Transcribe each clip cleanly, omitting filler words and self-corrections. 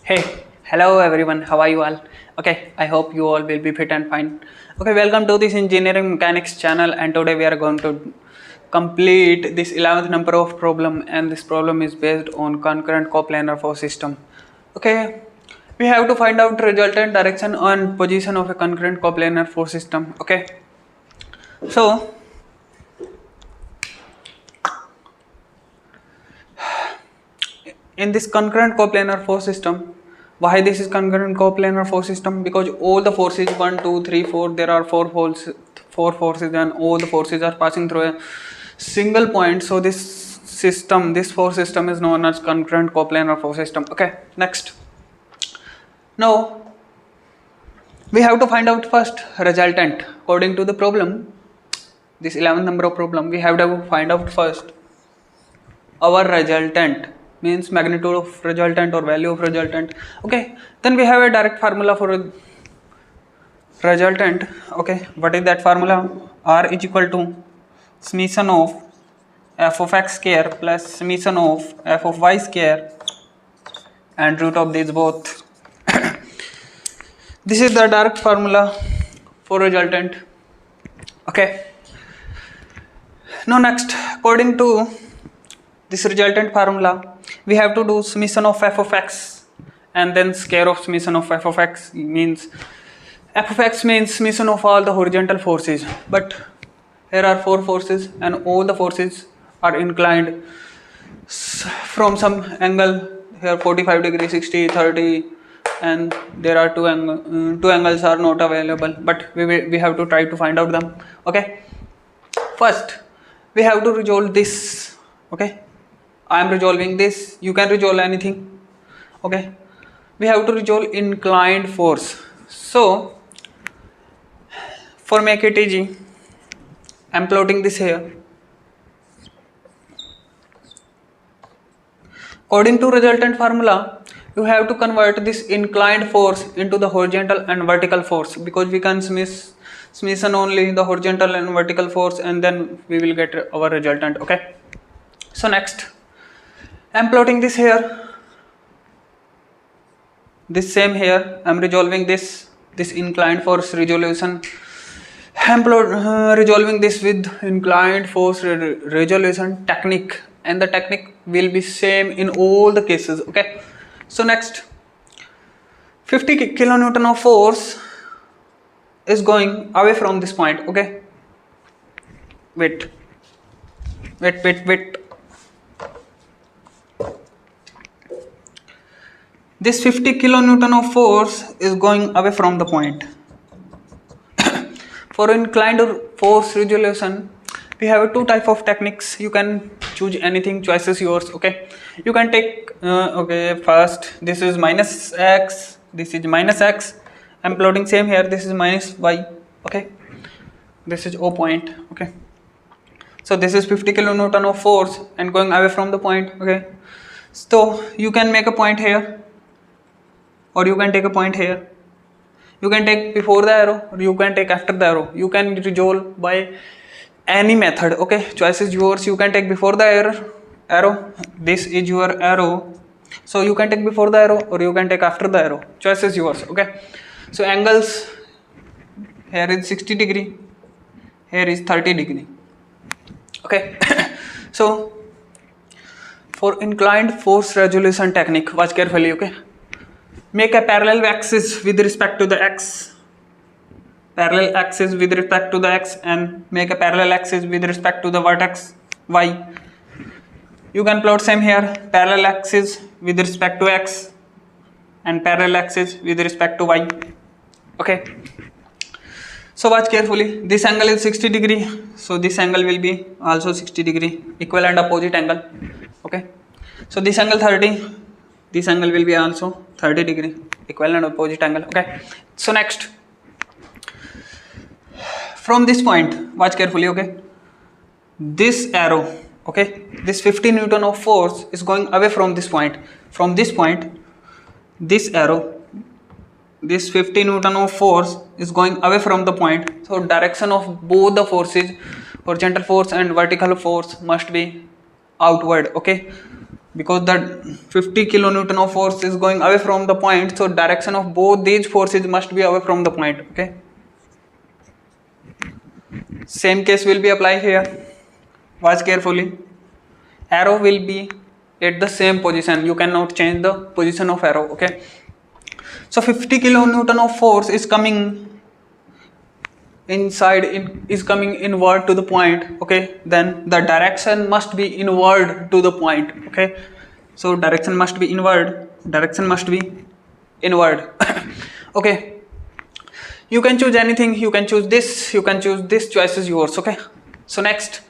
Hey, hello everyone, how are you all? Okay, I hope you all will be fit and fine. Okay, welcome to this engineering mechanics channel, and today we are going to complete this 11th number of problem, and this problem is based on concurrent coplanar force system. Okay, we have to find out resultant direction and position of a concurrent coplanar force system. Okay, so in this concurrent coplanar force system, why this is concurrent coplanar force system? Because all the forces 1 2 3 4, there are four forces, and all the forces are passing through a single point. So this force system is known as concurrent coplanar force system. Okay, next, now we have to find out first resultant. According to the problem, this 11th number of problem, we have to find out first our resultant, means magnitude of resultant or value of resultant. Okay, then we have a direct formula for a resultant. Okay, what is that formula? R is equal to summation of f of x square plus summation of f of y square and root of these both. This is the direct formula for resultant. Okay, now next, according to this resultant formula, we have to do summation of f of x and then square of summation of f of x, means f of x means summation of all the horizontal forces, but here are four forces and all the forces are inclined from some angle. Here 45 degree, 60, 30, and there are two angles are not available, but we have to try to find out them. Okay, first we have to resolve this. Okay, I am resolving this, you can resolve anything. Okay, we have to resolve inclined force. So for make it easy, I am plotting this here. According to resultant formula, you have to convert this inclined force into the horizontal and vertical force, because we can summation only the horizontal and vertical force, and then we will get our resultant. Okay, so next, I am plotting this here, this same here. I am resolving this inclined force resolution. I am resolving this with inclined force resolution technique, and the technique will be same in all the cases. Okay, so next, 50 kilonewton of force is going away from this point. Okay, wait. This 50 kilonewton of force is going away from the point. For inclined force resolution, we have two type of techniques. You can choose anything, choice is yours. Okay, you can take okay, first this is minus x, this is minus x. I'm plotting same here, this is minus y. Okay, this is O point. Okay, so this is 50 kilonewton of force and going away from the point. Okay, so you can make a point here, or you can take a point here. You can take before the arrow, or you can take after the arrow. You can resolve by any method. Okay, choice is yours. You can take before the arrow. This is your arrow, so you can take before the arrow, or you can take after the arrow. Choice is yours. Okay, so angles, here is 60 degree, here is 30 degree. Okay, so for inclined force resolution technique, watch carefully. Okay, make a parallel axis with respect to the x, parallel axis with respect to the x, and make a parallel axis with respect to the vertex y. You can plot same here, parallel axis with respect to x and parallel axis with respect to y. Okay, so watch carefully. This angle is 60 degree, so this angle will be also 60 degree, equal and opposite angle. Okay, so this angle 30, this angle will be also 30 degree, equal and opposite angle. Okay, so next, from this point, watch carefully. Okay, this arrow, okay, this 50 newton of force is going away from this point. From this point, this arrow, this 50 newton of force is going away from the point. So direction of both the forces, horizontal force and vertical force, must be outward. Okay, because the 50 kilonewton of force is going away from the point, so direction of both these forces must be away from the point. Okay, same case will be applied here. Watch carefully. Arrow will be at the same position, you cannot change the position of arrow. Okay, so 50 kilonewton of force is coming inside, is coming inward to the point. Okay, then the direction must be inward to the point. Okay, so direction must be inward, okay, you can choose anything, you can choose this, choice is yours. Okay, so next,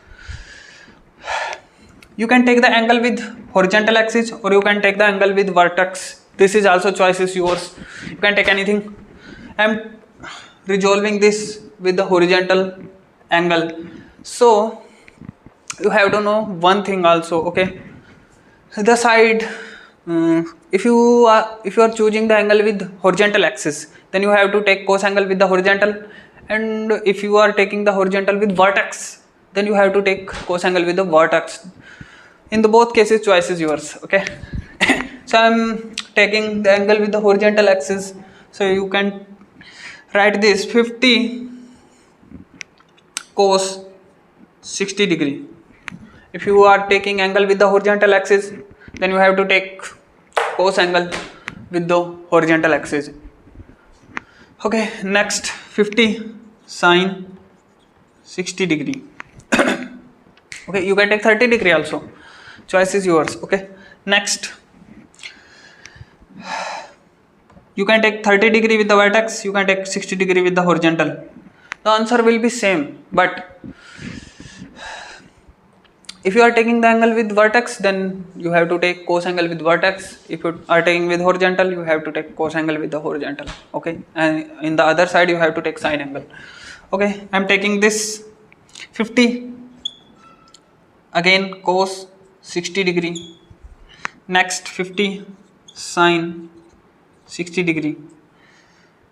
you can take the angle with horizontal axis or you can take the angle with vertex. This is also choice is yours, you can take anything. I am resolving this with the horizontal angle, so you have to know one thing also. Okay, the side, if you are choosing the angle with horizontal axis, then you have to take cos angle with the horizontal, and if you are taking the horizontal with vertex, then you have to take cos angle with the vertex. In the both cases, choice is yours. Okay, so I am taking the angle with the horizontal axis, so you can write this 50 cos 60 degree. If you are taking angle with the horizontal axis, then you have to take cos angle with the horizontal axis. Okay, next 50 sin 60 degree. Okay, you can take 30 degree also, choice is yours. Okay, next, you can take 30 degree with the vertex, you can take 60 degree with the horizontal. The answer will be same, but if you are taking the angle with vertex, then you have to take cos angle with vertex. If you are taking with horizontal, you have to take cos angle with the horizontal. Okay, and in the other side you have to take sine angle. Okay, I am taking this 50, again cos 60 degree, next 50 sine 60 degree.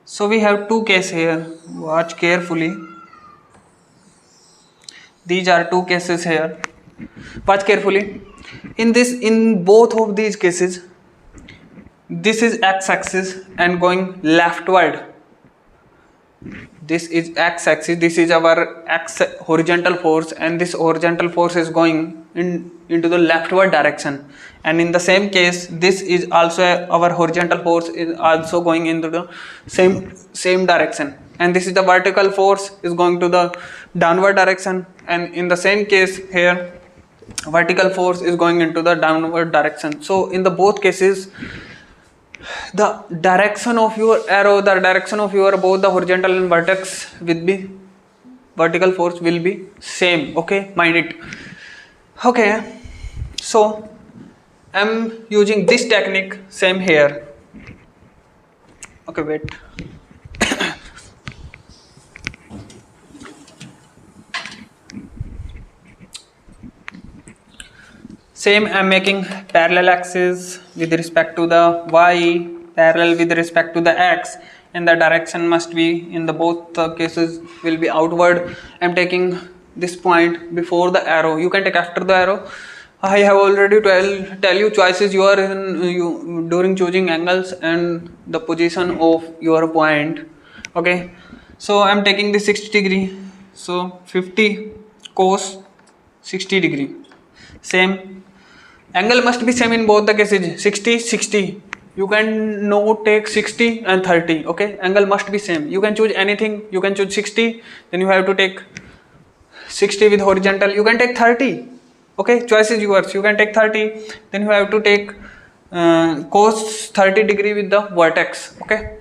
So we have two cases here, watch carefully. These are two cases here, watch carefully. In both of these cases, this is x-axis and going leftward. This is x-axis, this is our horizontal force, and this horizontal force is going into the leftward direction. And in the same case, this is also our horizontal force is also going into the same direction, and this is the vertical force is going to the downward direction. And in the same case here, vertical force is going into the downward direction. So in the both cases, the direction of your arrow, the direction of your both the horizontal and vertex will be, vertical force will be same. Okay, mind it. Okay, so I am using this technique, same here. Okay, wait. Same, I am making parallel axis with respect to the y, parallel with respect to the x, and the direction must be in the both cases will be outward. I am taking this point before the arrow, you can take after the arrow. I have already tell you choices you are in during choosing angles and the position of your point. Okay, so I am taking the 60 degree, so 50 cos 60 degree. Same, angle must be same in both the cases, 60. You can not take 60 and 30. Okay, angle must be same. You can choose anything, you can choose 60, then you have to take 60 with horizontal, you can take 30. Okay, choice is yours, you can take 30, then you have to take cos 30 degree with the vertex. Okay,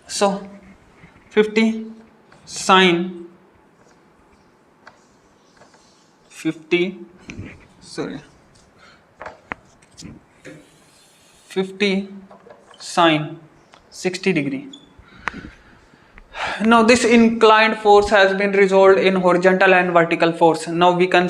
so 50 sine 50 sine 60 degree. Now this inclined force has been resolved in horizontal and vertical force. Now we can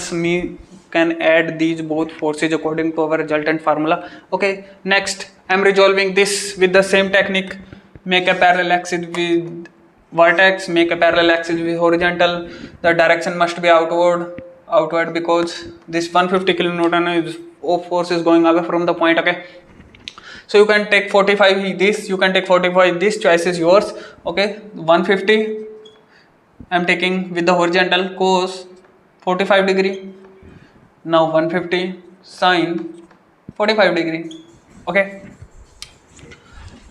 add these both forces according to our resultant formula. Okay, next I am resolving this with the same technique. Make a parallel axis with vertex, make a parallel axis with horizontal. The direction must be outward because this 150 kilonewton is of force is going away from the point. Okay, so you can take 45 this, you can take 45 this, choice is yours. Okay, 150 I'm taking with the horizontal cos 45 degree. Now 150 sine 45 degree. Okay,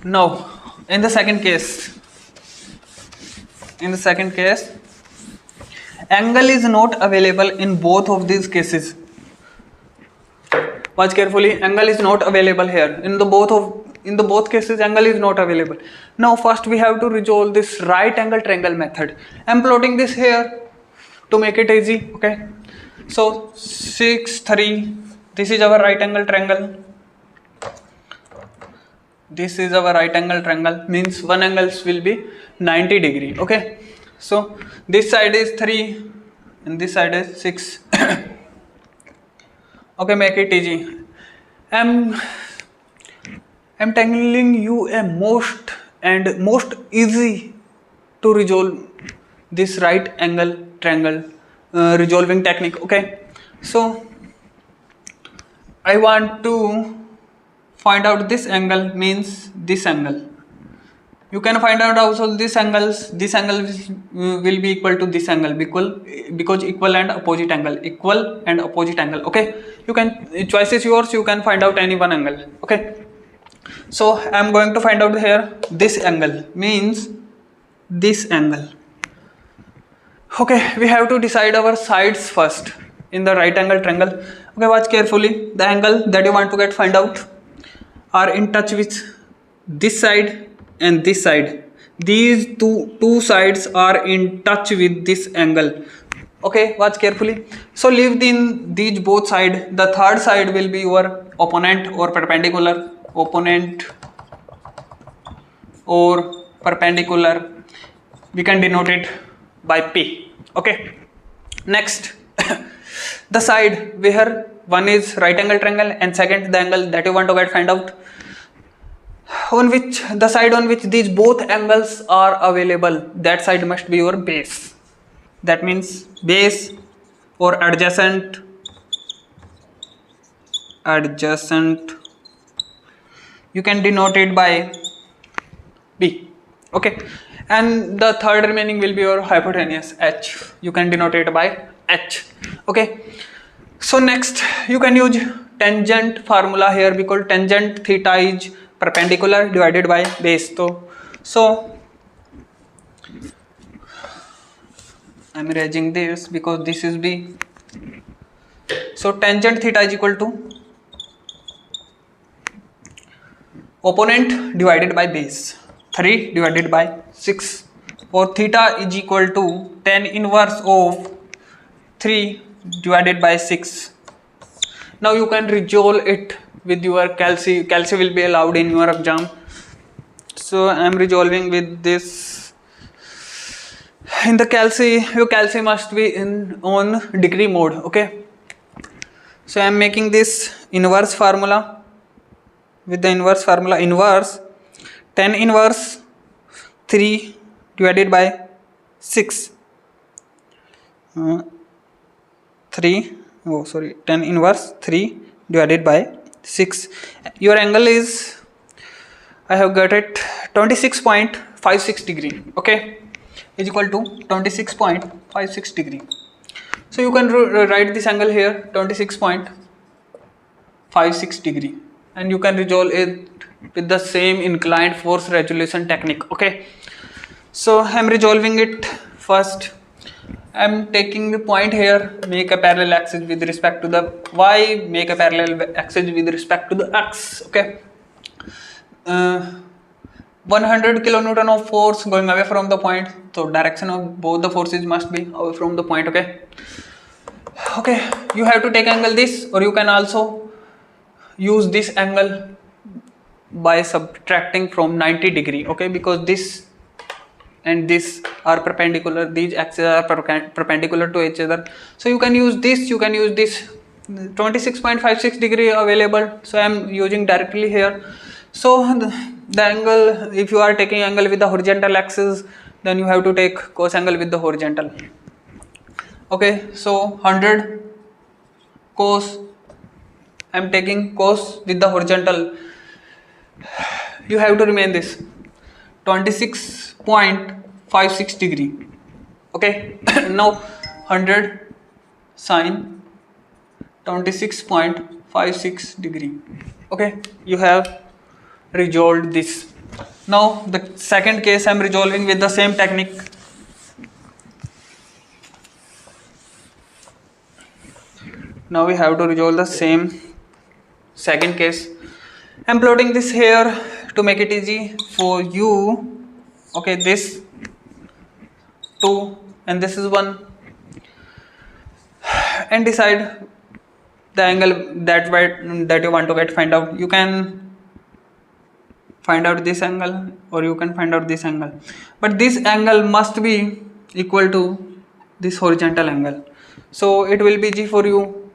now in the second case, angle is not available in both of these cases. Watch carefully, angle is not available here. In the both cases, angle is not available. Now first we have to resolve this right angle triangle method. I'm plotting this here to make it easy. Okay, so 6 3, this is our right angle triangle. This is our right angle triangle, means one angles will be 90 degree. Okay, so this side is 3 and this side is 6. Okay, make it easy. I'm telling you a most easy to resolve this right angle triangle resolving technique. Okay, so I want to find out this angle, means this angle. You can find out also this angles. This angle will be equal to this angle because equal and opposite angle. Okay, you can, choice is yours. You can find out any one angle. Okay, so I am going to find out here this angle, means this angle. Okay, we have to decide our sides first in the right angle triangle. Okay, watch carefully. The angle that you want to find out are in touch with this side and this side. These two sides are in touch with this angle. Okay, watch carefully. So leave these both side. The third side will be your opponent or perpendicular. We can denote it by P. Okay, next the side where one is right angle triangle and second the angle that you want to find out, on which the side on which these both angles are available, that side must be your base. That means base or adjacent. You can denote it by B. Okay, and the third remaining will be your hypotenuse, H. You can denote it by H. Okay, so next you can use tangent formula here, because tangent theta is perpendicular divided by base. So I'm erasing this because this is B. So tangent theta is equal to opponent divided by base, 3 divided by 6, or theta is equal to tan inverse of 3 divided by 6. Now you can resolve it with your calci will be allowed in your exam. So I am resolving with this. In the your calci must be on degree mode. Okay, so I am making this inverse formula. With the inverse formula, inverse tan inverse 3 divided by 6. Tan inverse 3 divided by 6. Your angle is, I have got it, 26.56 degree. Okay, is equal to 26.56 degree. So you can write this angle here, 26.56 degree, and you can resolve it with the same inclined force resolution technique. Okay, so I am resolving it. First I am taking the point here, make a parallel axis with respect to the y, make a parallel axis with respect to the x. Okay, 100 kilonewton of force going away from the point, so direction of both the forces must be away from the point. Okay, you have to take angle this, or you can also use this angle by subtracting from 90 degree. Okay, because this and this are perpendicular, these axes are perpendicular to each other. So you can use this, 26.56 degree available, so I am using directly here. So the angle, if you are taking angle with the horizontal axis, then you have to take cos angle with the horizontal. Okay, so 100 cos I'm taking cos with the horizontal. You have to remain this 26.56 degree. Okay. Now 100 sine 26.56 degree. Okay, you have resolved this. Now the second case I'm resolving with the same technique. Now we have to resolve the same second case. I'm plotting this here to make it easy for you. Okay, this 2 and this is 1, and decide the angle that you want to get find out. You can find out this angle or you can find out this angle, but this angle must be equal to this horizontal angle. So it will be easy for you.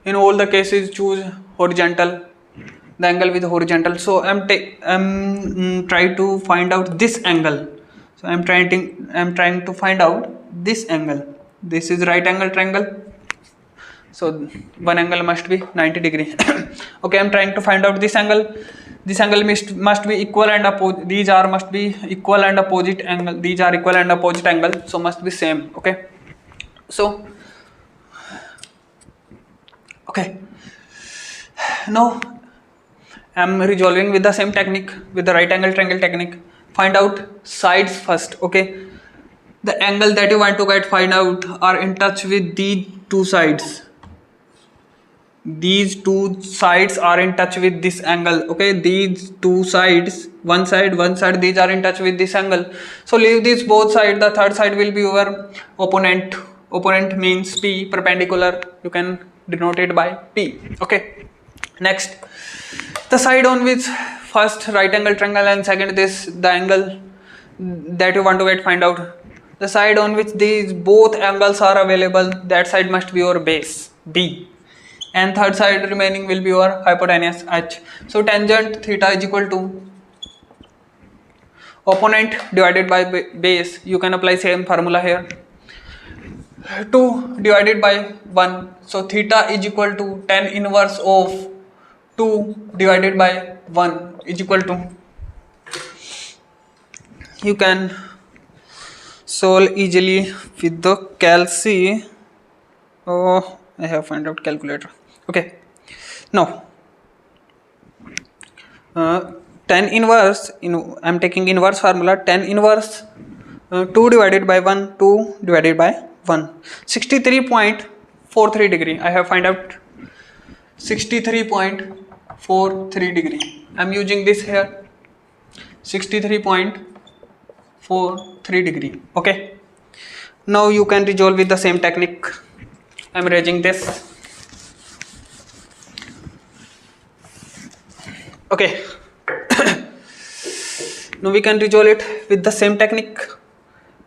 In all the cases, choose horizontal, the angle with horizontal. So I'm trying to find out this angle. So I'm trying to find out this angle. This is right angle triangle. So one angle must be 90 degree. Okay, I'm trying to find out this angle. This angle must be equal and opposite. These are must be equal and opposite angle. These are equal and opposite angle. So must be same. Okay. So okay. Now I'm resolving with the same technique, with the right angle triangle technique. Find out sides first. Okay. The angle that you want to get find out are in touch with these two sides. These two sides are in touch with this angle. Okay, these two sides, one side, these are in touch with this angle. So leave these both sides. The third side will be your opponent. Opponent means P, perpendicular. You can denote it by P. Okay. Next, the side on which first right angle triangle and second this the angle that you want to get find out. The side on which these both angles are available, that side must be your base B, and third side remaining will be your hypotenuse H. So tangent theta is equal to opponent divided by base. You can apply same formula here. 2 divided by 1. So theta is equal to tan inverse of 2 divided by 1 is equal to. You can solve easily with the calci. Oh, I have found out calculator. Okay. Now tan inverse, I'm taking inverse formula. Tan inverse 2 divided by 1, 2 divided by 1, 63.43 degree. I have find out 63.43 degree. I'm using this here, 63.43 degree. Okay. Now you can resolve with the same technique. I'm raising this. Okay. Now we can resolve it with the same technique.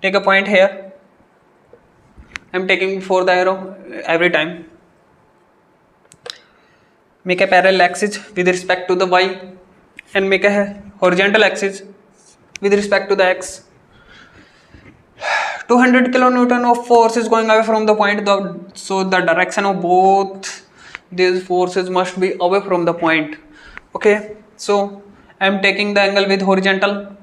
Take a point here. I'm taking before the arrow every time. Make a parallel axis with respect to the y and make a horizontal axis with respect to the x. 200 kilonewton of force is going away from the point, so the direction of both these forces must be away from the point. Okay, so I am taking the angle with horizontal,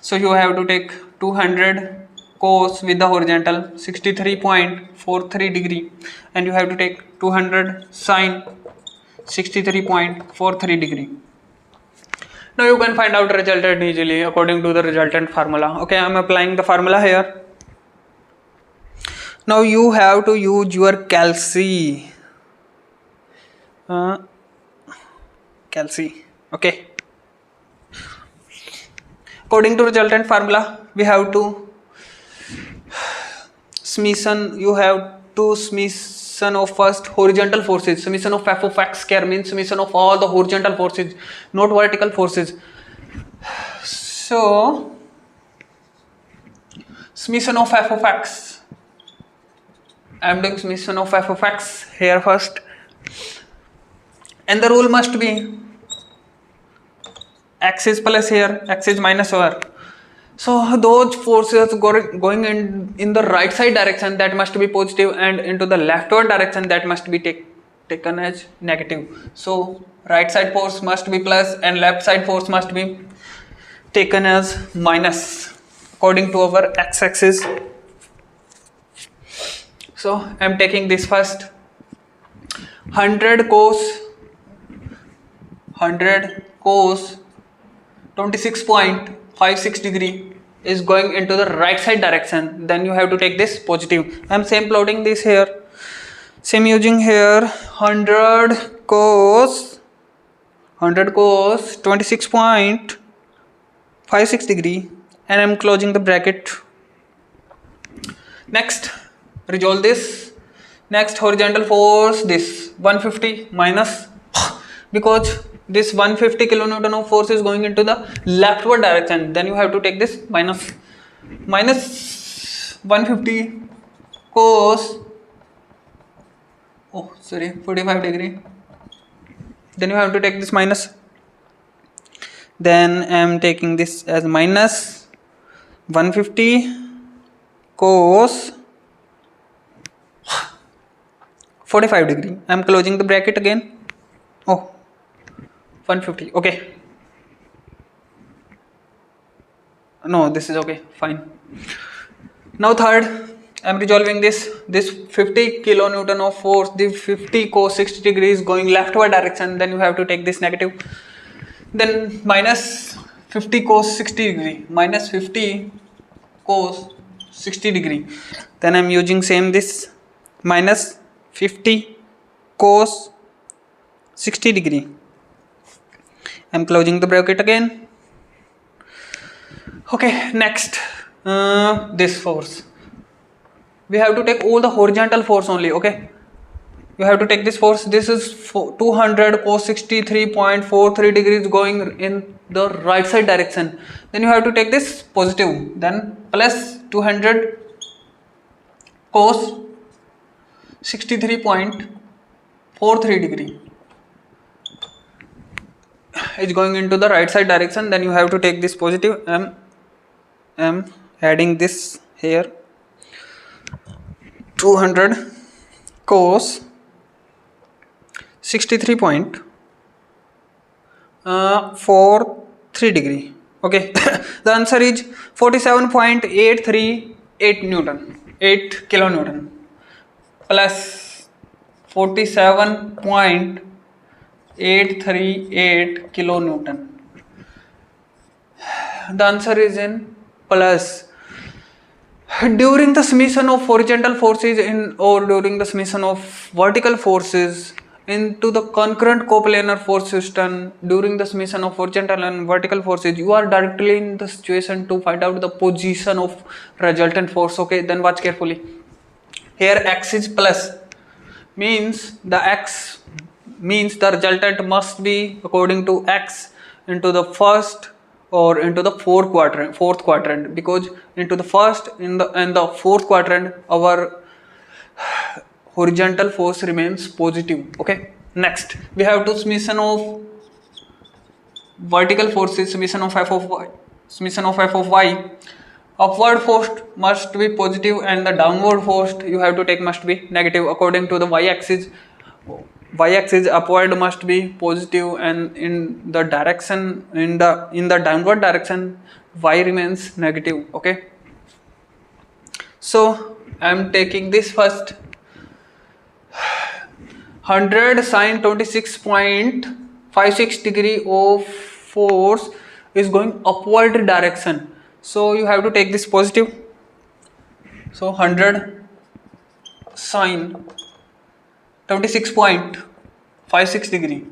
so you have to take 200 cos with the horizontal 63.43 degree, and you have to take 200 sine 63.43 degree. Now you can find out resultant easily according to the resultant formula. Okay, I am applying the formula here. Now you have to use your calci. Okay. According to resultant formula, we have to summation. You have to summation of first horizontal forces. Summation of f of x square means summation of all the horizontal forces, not vertical forces. So summation of f of x. I am doing summation of f of x here first, and the rule must be x is plus here, x is minus over. So those forces going in the right side direction, that must be positive, and into the leftward direction, that must be taken as negative. So right side force must be plus and left side force must be taken as minus according to our x-axis. So I am taking this first. 100 cos 26.56 degree is going into the right side direction. Then you have to take this positive. I am same plotting this here. Same using here 100 cos 26.56 degree, and I am closing the bracket. Next, resolve this. Next, horizontal force, this 150 minus, because this 150 kilonewton of force is going into the leftward direction, then you have to take this minus 150 cos 45 degree, then you have to take this minus. Then I am taking this as minus 150 cos 45 degree. I am closing the bracket again. 150. Okay. No, this is okay. Fine. Now third, I am resolving this. This 50 kilonewton of force, the 50 cos 60 degree is going leftward direction. Then you have to take this negative. Then minus 50 cos 60 degree. Minus 50 cos 60 degree. Then I am using same this minus 50 cos 60 degree. I am closing the bracket again. Okay, next this force. We have to take all the horizontal force only. Okay, you have to take this force. This is 200 cos 63.43 degrees going in the right side direction. Then you have to take this positive. Then plus 200 cos 63.43 degree is going into the right side direction. Then you have to take this positive. I am adding this here. 200 cos 63.43 degree. Okay. The answer is 47.838 Newton, 8 kilonewton plus 47.838 kilonewton. The answer is in plus. During the summation of horizontal forces or during the summation of vertical forces into the concurrent coplanar force system, during the summation of horizontal and vertical forces, you are directly in the situation to find out the position of resultant force. Okay, then watch carefully. Here x is plus, means the resultant must be according to x into the first or into the fourth quadrant, because into the first and the fourth quadrant our horizontal force remains positive. Okay, next we have to summation of vertical forces, summation of f of y. Upward force must be positive and the downward force you have to take must be negative. According to the y-axis upward must be positive, and in the direction in the downward direction y remains negative. Okay, so I am taking this first. 100 sine 26.56 degree of force is going upward direction, so you have to take this positive. So 100 sine 26.56 degree.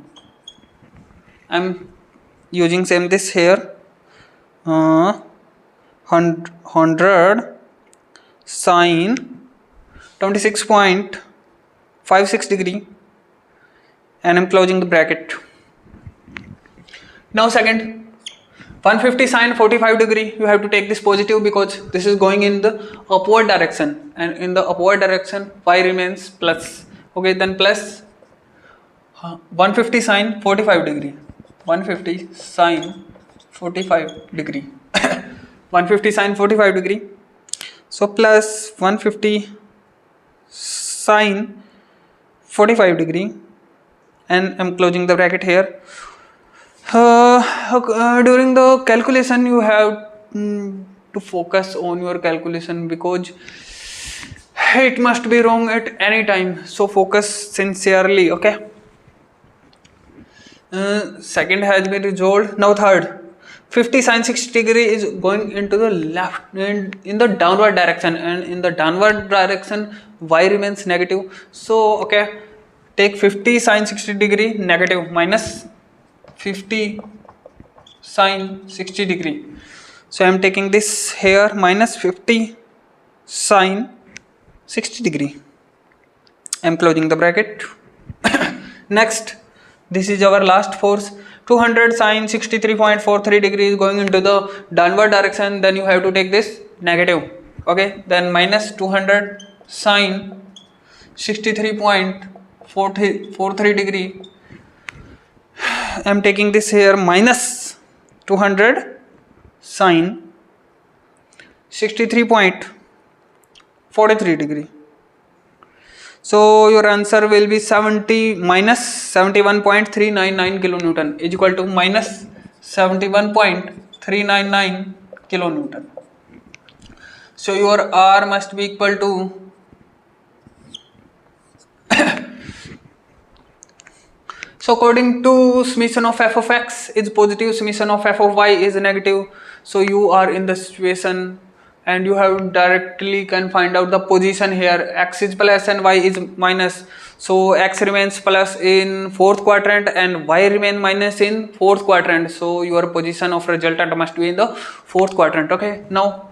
I am using same this here. 100 sine 26.56 degree, and I am closing the bracket. Now second, 150 sine 45 degree, you have to take this positive because this is going in the upward direction, and in the upward direction y remains plus. Okay, then plus 150 sine 45 degree. 150 sine 45 degree. 150 sine 45 degree. So plus 150 sine 45 degree, and I'm closing the bracket here. During the calculation you have to focus on your calculation, because it must be wrong at any time, so focus sincerely. Okay, second has been resolved. Now third, 50 sin 60 degree is going into the left and in the downward direction, and in the downward direction y remains negative. So okay, take 50 sin 60 degree negative minus 50 sin 60 degree. So I am taking this here, minus 50 sin 60 degree. I am closing the bracket. Next, this is our last force. 200 sin 63.43 degrees going into the downward direction, then you have to take this negative. Okay, then minus 200 sin 63.43 degree. I am taking this here, minus 200 sin 63.43 degree. So your answer will be 70 minus 71.399 kilonewton is equal to minus 71.399 kilonewton. So your R must be equal to so according to summation of f of x is positive, summation of f of y is negative. So you are in the situation and you have directly can find out the position here. X is plus and y is minus. So x remains plus in fourth quadrant and y remain minus in fourth quadrant. So your position of resultant must be in the fourth quadrant. Okay, now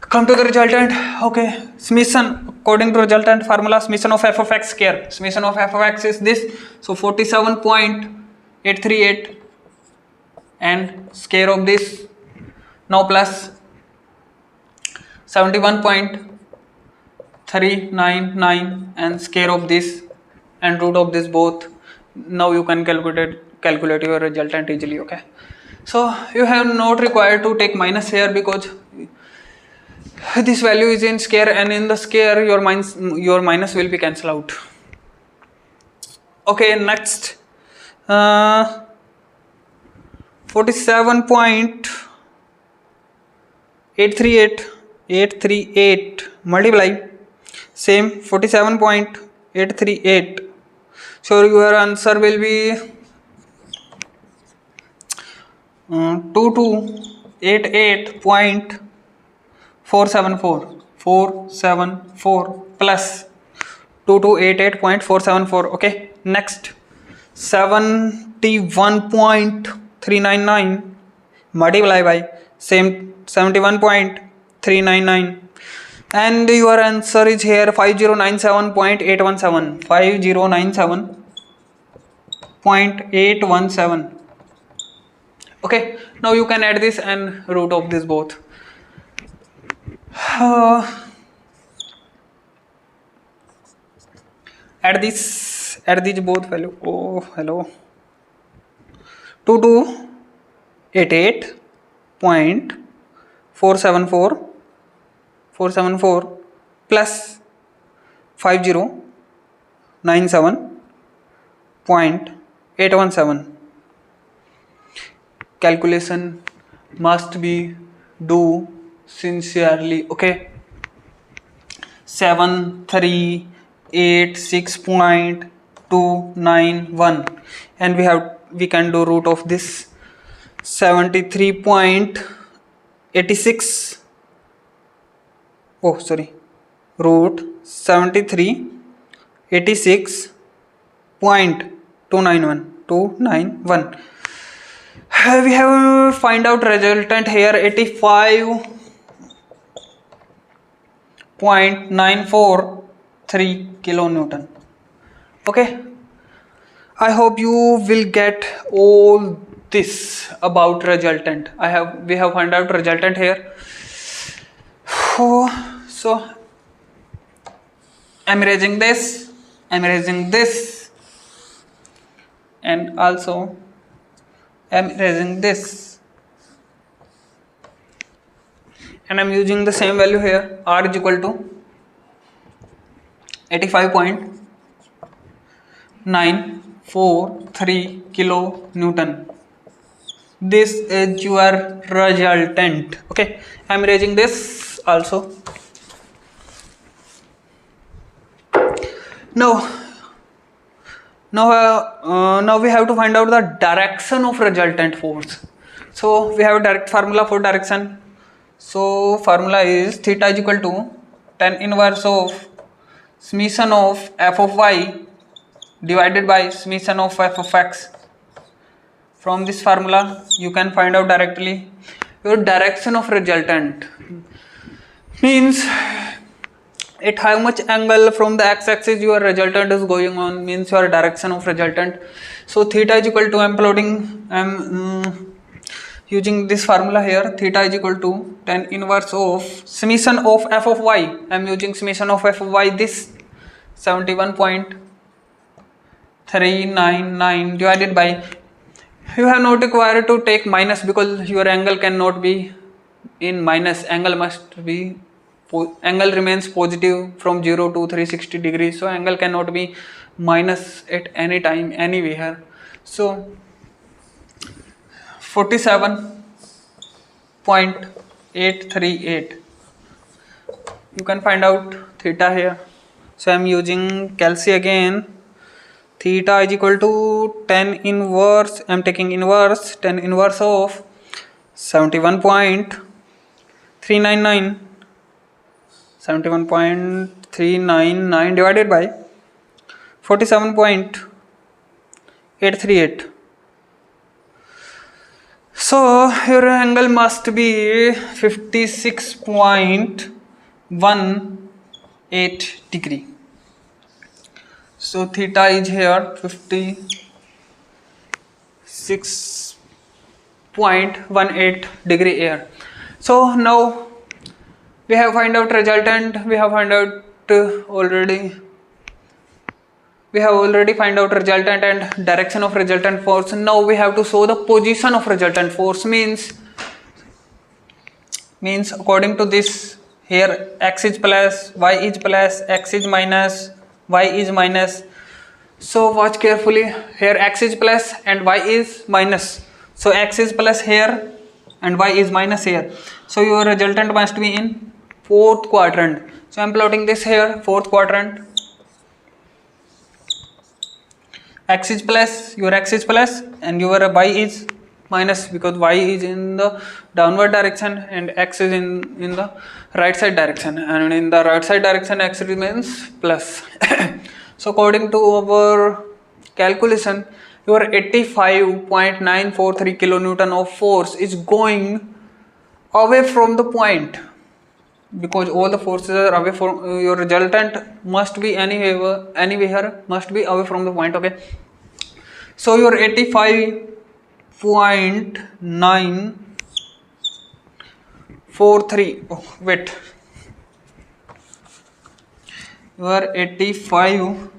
come to the resultant. Okay, summation according to resultant formula, summation of f of x square. Summation of f of x is this. So 47.838 and square of this. Now plus 71.399 and square of this and root of this both. Now you can calculate your resultant easily. Okay, so you have not required to take minus here, because this value is in square, and in the square your minus will be cancelled out. Okay, next 47.838 multiply same 47.838. So your answer will be 2288.474 plus 2288.474. okay, next 71.399 multiply by same 71.399, and your answer is here 5097.817. 5097.817. okay, now you can add this and root of this both. Add these both value. Oh hello, 2288.474 plus 5097.817. calculation must be do sincerely. okay, 7386.291, and we can do root of this 73.86. oh sorry, root 7386.291. We have find out resultant here 85.943 kilonewton. okay, I hope you will get all this about resultant. We have found out resultant here. So I'm erasing this, and also I'm erasing this, and I'm using the same value here. R is equal to 85.943 943 kilonewton. This is your resultant. Okay, I'm raising this also. Now we have to find out the direction of resultant force. So we have a direct formula for direction. So formula is theta is equal to tan inverse of summation of f of y divided by summation of f of x. From this formula you can find out directly your direction of resultant. Means at how much angle from the x-axis your resultant is going on, means your direction of resultant. So theta is equal to, I'm using this formula here, theta is equal to tan inverse of summation of f of y. I'm using summation of f of y, this 71.399 divided by, you have not required to take minus because your angle cannot be in minus, angle must be, angle remains positive from 0 to 360 degrees, so angle cannot be minus at any time anywhere. So 47.838, you can find out theta here. So I am using calci again. Theta is equal to tan inverse, I am taking inverse, tan inverse of 71.399 divided by 47.838. So your angle must be 56.18 degree. So theta is here 56.18 degree here. So now we have find out resultant, we have already find out resultant and direction of resultant force. Now we have to show the position of resultant force, means according to this, here x is plus, y is plus, x is minus, y is minus. So watch carefully, here x is plus and y is minus. So x is plus here and y is minus here. So your resultant must be in fourth quadrant. So I am plotting this here, fourth quadrant. X is plus, your x is plus and your y is minus, because y is in the downward direction and x is in the right side direction, and in the right side direction x remains plus. So according to our calculation, your 85.943 kilonewton of force is going away from the point, because all the forces are away from, your resultant must be anywhere must be away from the point. Okay, so your 85.943, oh wait, your 85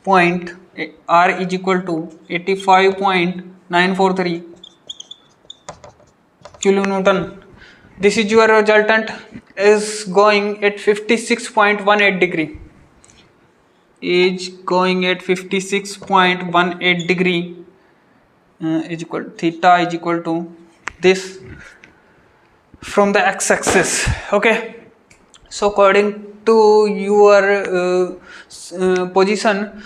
point r is equal to 85.943 kilonewton. This is your resultant, is going at 56.18 degree, is going at 56.18 degree, is equal, theta is equal to this from the x-axis. Okay, so according to your position,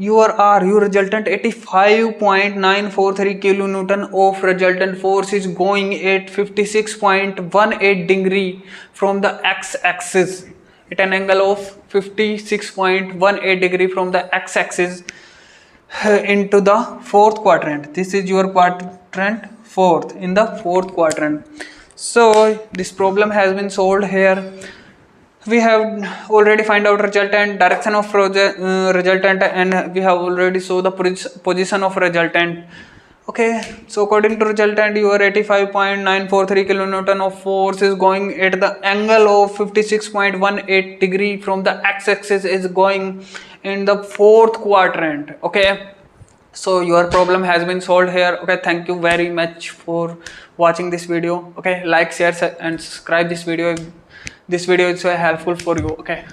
your resultant 85.943 kilonewton of resultant force is going at 56.18 degree from the x-axis, at an angle of 56.18 degree from the x-axis into the fourth quadrant. This is your quadrant fourth, in the fourth quadrant. So this problem has been solved here. We have already find out resultant, direction of resultant, and we have already show the position of resultant. Okay, so according to resultant, your 85.943 kilonewton of force is going at the angle of 56.18 degree from the x-axis, is going in the fourth quadrant. Okay, so your problem has been solved here. Okay, thank you very much for watching this video. Okay, like, share and subscribe this video. This video is so helpful for you. Okay.